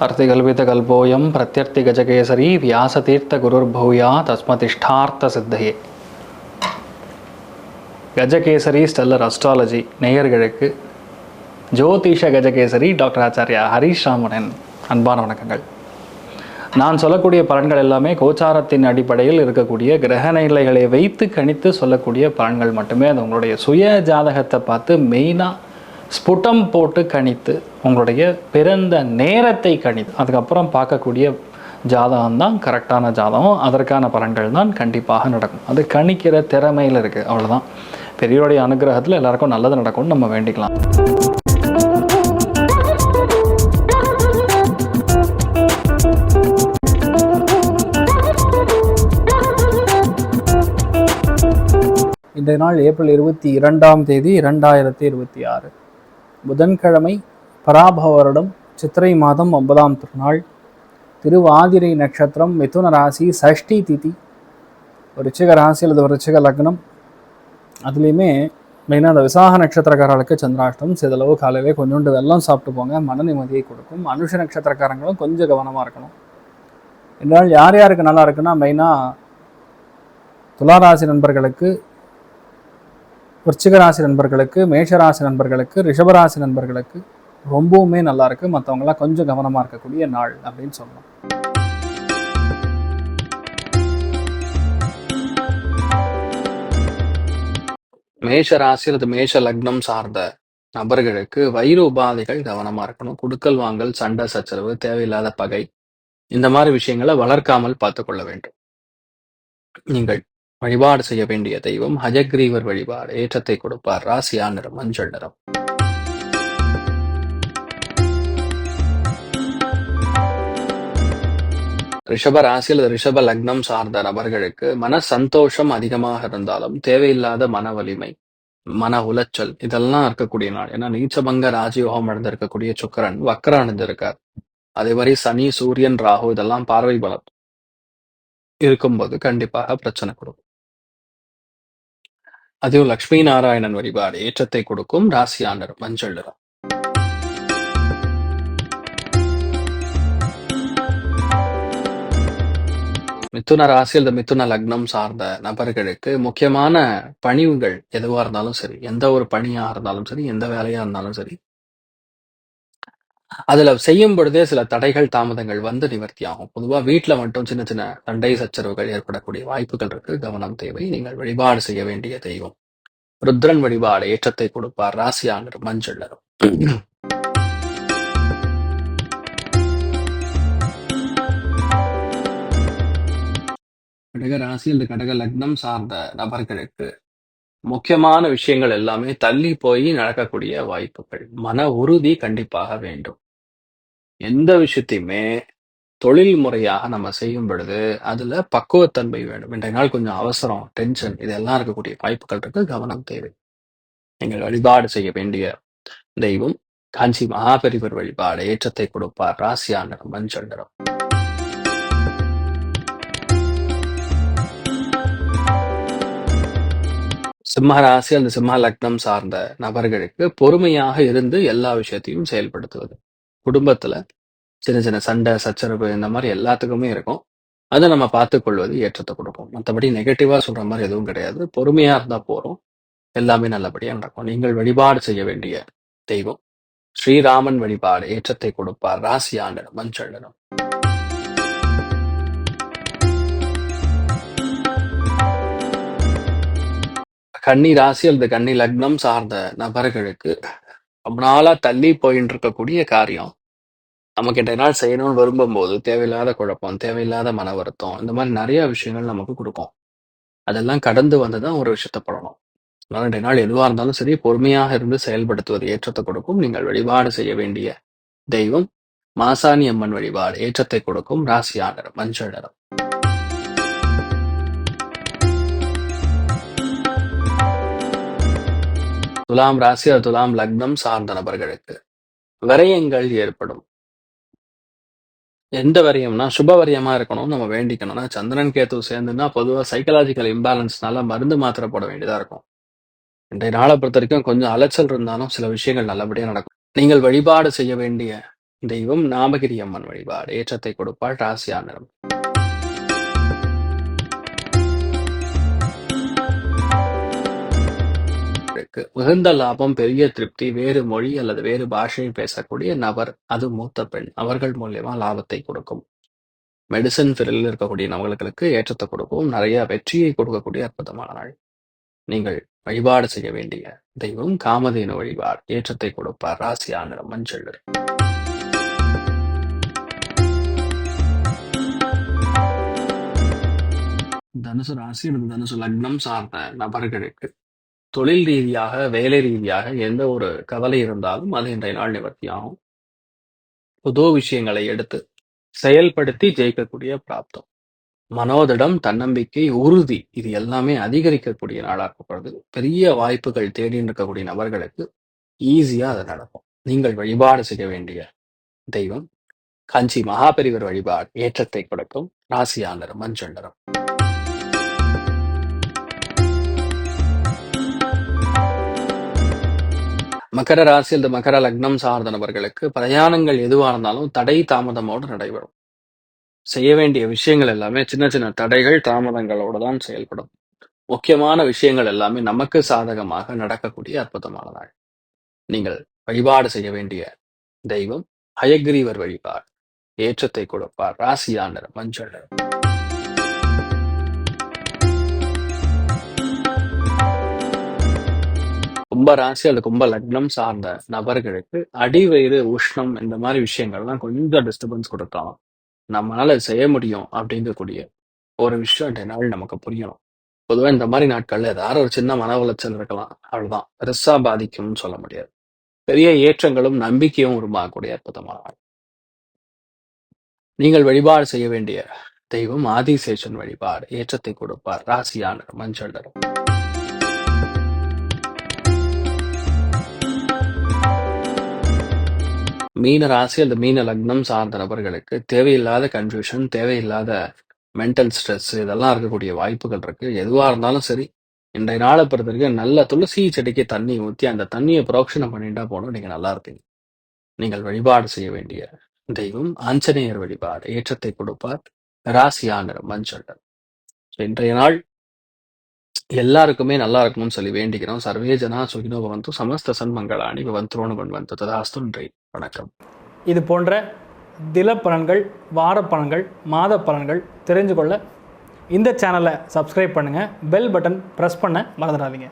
अर्तिकल्पितकल्पोऽयं प्रत्यर्थिगजकेसरी व्यासतीर्थगुरुर्भूया தஸ்மதிஷ்டார்த்த Gajakesari stellar astrology நேயர்களுக்கு ஜோதிஷ Gajakesari doctor Acharya Harish ராமனின் அன்பான வணக்கங்கள். நான் சொல்லக்கூடிய பலன்கள் எல்லாமே கோச்சாரத்தின் அடிப்படையில் இருக்கக்கூடிய கிரக நிலைகளை வைத்து கணித்து சொல்லக்கூடிய பலன்கள் மட்டுமே. அது உங்களுடைய சுய ஜாதகத்தை பார்த்து மெயினாக ஸ்புட்டம் போட்டு கணித்து உங்களுடைய பிறந்த நேரத்தை கணித்து அதுக்கப்புறம் பார்க்கக்கூடிய ஜாதகம் தான் கரெக்டான ஜாதகம். அதற்கான பலன்கள் தான் கண்டிப்பாக நடக்கும். அது கணிக்கிற திறமையில் இருக்குது, அவ்வளோதான். பெரியோருடைய அனுகிரகத்தில் எல்லாருக்கும் நல்லது நடக்கும்னு நம்ம வேண்டிக்கலாம். இன்றைய நாள் ஏப்ரல் 22 2026 புதன்கிழமை, பராபவ வருடம், சித்திரை மாதம் 9ஆம் திருநாள், திருவாதிரை நட்சத்திரம், மிதுன ராசி, சஷ்டி திதி, ரிச்சிக ராசி அல்லது ரிச்சிக லக்னம். அதுலேயுமே மெயினாக அந்த விசாக நட்சத்திரக்காரர்களுக்கு சந்திராஷ்டம். சிதளவு காலையிலே கொஞ்சோண்டு வெள்ளம் சாப்பிட்டு போங்க, மன நிம்மதியை கொடுக்கும். அனுஷ நட்சத்திரக்காரங்களும் கொஞ்சம் கவனமாக இருக்கணும். என்றால் யார் யாருக்கு நல்லா இருக்குன்னா, மெயினாக துளாராசி நண்பர்களுக்கு, விருச்சிகராசி நண்பர்களுக்கு, மேஷராசி நண்பர்களுக்கு, ரிஷபராசி நண்பர்களுக்கு ரொம்பவுமே நல்லா இருக்கு. மற்றவங்களாம் கொஞ்சம் கவனமாக இருக்கக்கூடிய நாள் அப்படின்னு சொல்லலாம். மேஷ ராசி அல்லது மேஷ லக்னம் சார்ந்த நபர்களுக்கு வயிறு உபாதைகள் கவனமா இருக்கணும். குடுக்கல் வாங்கல், சண்டை சச்சரவு, தேவையில்லாத பகை, இந்த மாதிரி விஷயங்களை வளர்க்காமல் பார்த்து கொள்ள வேண்டும். நீங்கள் வழிபாடு செய்ய வேண்டிய தெய்வம் ஹயக்ரீவர் வழிபாடு. ஏற்றத்தை கொடுப்பார். ராசியா நிறம் மஞ்சள் நிறம். ரிஷப ராசி அல்லது ரிஷப லக்னம் சார்ந்த நபர்களுக்கு மன சந்தோஷம் அதிகமாக இருந்தாலும் தேவையில்லாத மன வலிமை, மன உளைச்சல் இதெல்லாம் இருக்கக்கூடிய நாள். ஏன்னா நீச்சபங்க ராஜயோகம் அடைந்திருக்கக்கூடிய சுக்கிரன் வக்ர அடைந்திருக்கார். அதே மாதிரி சனி, சூரியன், ராகு இதெல்லாம் பார்வை பலம் இருக்கும்போது கண்டிப்பாக பிரச்சனை கொடுக்கும். அதுவும் லட்சுமி நாராயணன் வழிபாடு ஏற்றத்தை கொடுக்கும். ராசியா நிறம் மஞ்சள் நிறம். மிதுன ராசி அல்லது மிதுன லக்னம் சார்ந்த நபர்களுக்கு முக்கியமான பணிவுகள் எதுவா இருந்தாலும் சரி, எந்த ஒரு பணியா இருந்தாலும் சரி, எந்த வேலையா இருந்தாலும் சரி, அதுல செய்யும் பொழுதே சில தடைகள் தாமதங்கள் வந்து நிவர்த்தி ஆகும். பொதுவா வீட்டுல மட்டும் சின்ன சின்ன சண்டை சச்சரவுகள் ஏற்படக்கூடிய வாய்ப்புகள் இருக்கு. கவனம் தேவை. நீங்கள் வழிபாடு செய்ய வேண்டிய தெய்வம் ருத்ரன் வழிபாடு ஏற்றத்தை கொடுப்பார். ராசியா நிறம் மஞ்சள் நிறம். கடக ராசி அல்லது கடக லக்னம் சார்ந்த நபர்களுக்கு முக்கியமான விஷயங்கள் எல்லாமே தள்ளி போய் நடக்கக்கூடிய வாய்ப்புகள். மன உறுதி கண்டிப்பாக வேண்டும். எந்த விஷயத்தையுமே தொழில் முறையாக நம்ம செய்யும் பொழுது அதுல பக்குவத்தன்மை வேண்டும். இன்றைய நாள் கொஞ்சம் அவசரம், டென்ஷன் இதெல்லாம் இருக்கக்கூடிய வாய்ப்புகள் இருக்கு. கவனம் தேவை. நீங்கள் வழிபாடு செய்ய வேண்டிய தெய்வம் காஞ்சி மகாபெரிவர் வழிபாடு ஏற்றத்தை கொடுப்பார். ராசியா நிறம் மஞ்சள் நிறம். சிம்ம ராசி அந்த சிம்ம லக்னம் சார்ந்த நபர்களுக்கு பொறுமையாக இருந்து எல்லா விஷயத்தையும் செயல்படுத்துவது. குடும்பத்துல சின்ன சின்ன சண்டை சச்சரவு இந்த மாதிரி எல்லாத்துக்குமே இருக்கும். அதை நம்ம பார்த்துக் கொள்வது ஏற்றத்தை கொடுக்கும். மற்றபடி நெகட்டிவா சொல்ற மாதிரி எதுவும் கிடையாது. பொறுமையா இருந்தா போறோம், எல்லாமே நல்லபடியா நடக்கும். நீங்கள் வழிபாடு செய்ய வேண்டிய தெய்வம் ஸ்ரீராமன் வழிபாடு ஏற்றத்தை கொடுப்பார். ராசியா நிறம் மஞ்சள் நிறம். கன்னி ராசி அல்லது கன்னி லக்னம் சார்ந்த நபர்களுக்கு ரொம்ப நாளா தள்ளி போயிட்டு இருக்கக்கூடிய காரியம் நமக்கு இன்றைய நாள் செய்யணும்னு விரும்பும்போது தேவையில்லாத குழப்பம், தேவையில்லாத மன வருத்தம், இந்த மாதிரி நிறைய விஷயங்கள் நமக்கு கொடுக்கும். அதெல்லாம் கடந்து வந்துதான் ஒரு விஷயத்த பண்ணணும். அதனால இன்றைய நாள் எதுவா இருந்தாலும் சரி, பொறுமையாக இருந்து செயல்படுத்துவது ஏற்றத்தை கொடுக்கும். நீங்கள் வழிபாடு செய்ய வேண்டிய தெய்வம் மாசாணி அம்மன் வழிபாடு ஏற்றத்தை கொடுக்கும். ராசியா நிறம் மஞ்சள் நிறம். துலாம் ராசி அல்லது துலாம் லக்னம் சார்ந்த நபர்களுக்கு விரயங்கள் ஏற்படும். எந்த வரியம்னா சுப வரியமா இருக்கணும் நம்ம வேண்டிக்கணும்னா, சந்திரன் கேத்து சேர்ந்துன்னா பொதுவாக சைக்கலாஜிக்கல் இம்பேலன்ஸ்னால மருந்து மாத்திரை போட வேண்டியதா இருக்கும். இன்றைய நாளை பொறுத்த வரைக்கும் கொஞ்சம் அலைச்சல் இருந்தாலும் சில விஷயங்கள் நல்லபடியா நடக்கும். நீங்கள் வழிபாடு செய்ய வேண்டிய தெய்வம் நாமகிரி அம்மன் வழிபாடு. ஏற்றத்தை கொடுப்பாள். ராசியா நிறம். மிகுந்த லாபம், பெரிய திருப்தி. வேறு மொழி அல்லது வேறு பாஷையை பேசக்கூடிய நபர், அது மூத்த பெண், அவர்கள் மூலியமா லாபத்தை கொடுக்கும். மெடிசன் துறையில் இருக்கக்கூடிய நபர்களுக்கு ஏற்றத்தை கொடுக்கும். நிறைய வெற்றியை கொடுக்கக்கூடிய அற்புதமான நாள். நீங்கள் வழிபாடு செய்ய வேண்டிய தெய்வம் காமதேனு வழிபாடு. ஏற்றத்தை கொடுப்பார். ராசியா நிறம் மஞ்சள். தனுசு ராசி அல்லது தனுசு லக்னம் சார்ந்த நபர்களுக்கு தொழில் ரீதியாக, வேலை ரீதியாக எந்த ஒரு கவலை இருந்தாலும் அது இன்றைய நாள் நிவர்த்தியாகும். புது விஷயங்களை எடுத்து செயல்படுத்தி ஜெயிக்கக்கூடிய பிராப்தம். மனோதிடம், தன்னம்பிக்கை, உறுதி, இது எல்லாமே அதிகரிக்கக்கூடிய நாளாக இருக்கப்படுது. பெரிய வாய்ப்புகள் தேடின்னு இருக்கக்கூடிய நபர்களுக்கு ஈஸியா அது நடக்கும். நீங்கள் வழிபாடு செய்ய வேண்டிய தெய்வம் காஞ்சி மகாபெரிவர் வழிபாடு. ஏற்றத்தை கொடுக்கும். ராசியா நிறம் மஞ்சள் நிறம். மகர ராசி அல்லது மகர லக்னம் சார்ந்த நபர்களுக்கு பிரயாணங்கள் எதுவாக இருந்தாலும் தடை தாமதமோடு நடைபெறும். செய்ய வேண்டிய விஷயங்கள் எல்லாமே சின்ன சின்ன தடைகள், தாமதங்களோடு தான் செயல்படும். முக்கியமான விஷயங்கள் எல்லாமே நமக்கு சாதகமாக நடக்கக்கூடிய அற்புதமான நாள். நீங்கள் வழிபாடு செய்ய வேண்டிய தெய்வம் ஹயக்ரீவர் வழிபாடு. ஏற்றத்தை கொடுப்பார். ராசியா நிறம் மஞ்சள் நிறம். கும்ப ராசி அல்லது கும்ப லக்னம் சார்ந்த நபர்களுக்கு அடிவயிறு, உஷ்ணம், இந்த மாதிரி விஷயங்கள்லாம் கொஞ்சம் டிஸ்டர்பன்ஸ் கொடுத்தாலும் நம்மளால செய்ய முடியும் அப்படிங்கக்கூடிய ஒரு விஷயம் இன்றைய நாள் நமக்கு புரியணும். பொதுவா இந்த மாதிரி நாட்கள்ல ஏதாவது ஒரு சின்ன மன உளைச்சல் இருக்கலாம், அவ்வளவுதான். பெருசா பாதிக்கும்னு சொல்ல முடியாது. பெரிய ஏற்றங்களும் நம்பிக்கையும் உருவாகக்கூடிய அற்புதமான நாள். நீங்கள் வழிபாடு செய்ய வேண்டிய தெய்வம் ஆதிசேஷன் வழிபாடு. ஏற்றத்தை கொடுப்பார். ராசியா நிறம் மஞ்சள் நிறம். மீன ராசி அல்லது மீன லக்னம் சார்ந்த நபர்களுக்கு தேவையில்லாத கன்ஃபியூஷன், தேவையில்லாத மென்டல் ஸ்ட்ரெஸ், இதெல்லாம் இருக்கக்கூடிய வாய்ப்புகள் இருக்கு. எதுவா இருந்தாலும் சரி, இன்றைய நாளை பொறுத்தவரைக்கும் நல்ல துளசி செடிக்கு தண்ணி ஊற்றி அந்த தண்ணியை புரோக்ஷனம் பண்ணிட்டா போனோம், நீங்க நல்லா இருப்பீங்க. நீங்கள் வழிபாடு செய்ய வேண்டிய தெய்வம் ஆஞ்சநேயர் வழிபாடு. ஏற்றத்தை கொடுப்பார். ராசியா நிறம் மஞ்சள் நிறம். இன்றைய நாள் எல்லாருக்குமே நல்லா இருக்கணும்னு சொல்லி வேண்டிக்கிறோம். சர்வே ஜனா சுகினோ பவந்து, சமஸ்த சன்மங்களாணி பவந்து பவந்து. ததாஸ்து. நன்றி, வணக்கம். இது போன்ற தில பலன்கள், வார பலன்கள், மாத பலன்கள் தெரிஞ்சு கொள்ள இந்த சேனலை சப்ஸ்கிரைப் பண்ணுங்கள். பெல் பட்டன் ப்ரெஸ் பண்ண மறந்துடாதீங்க.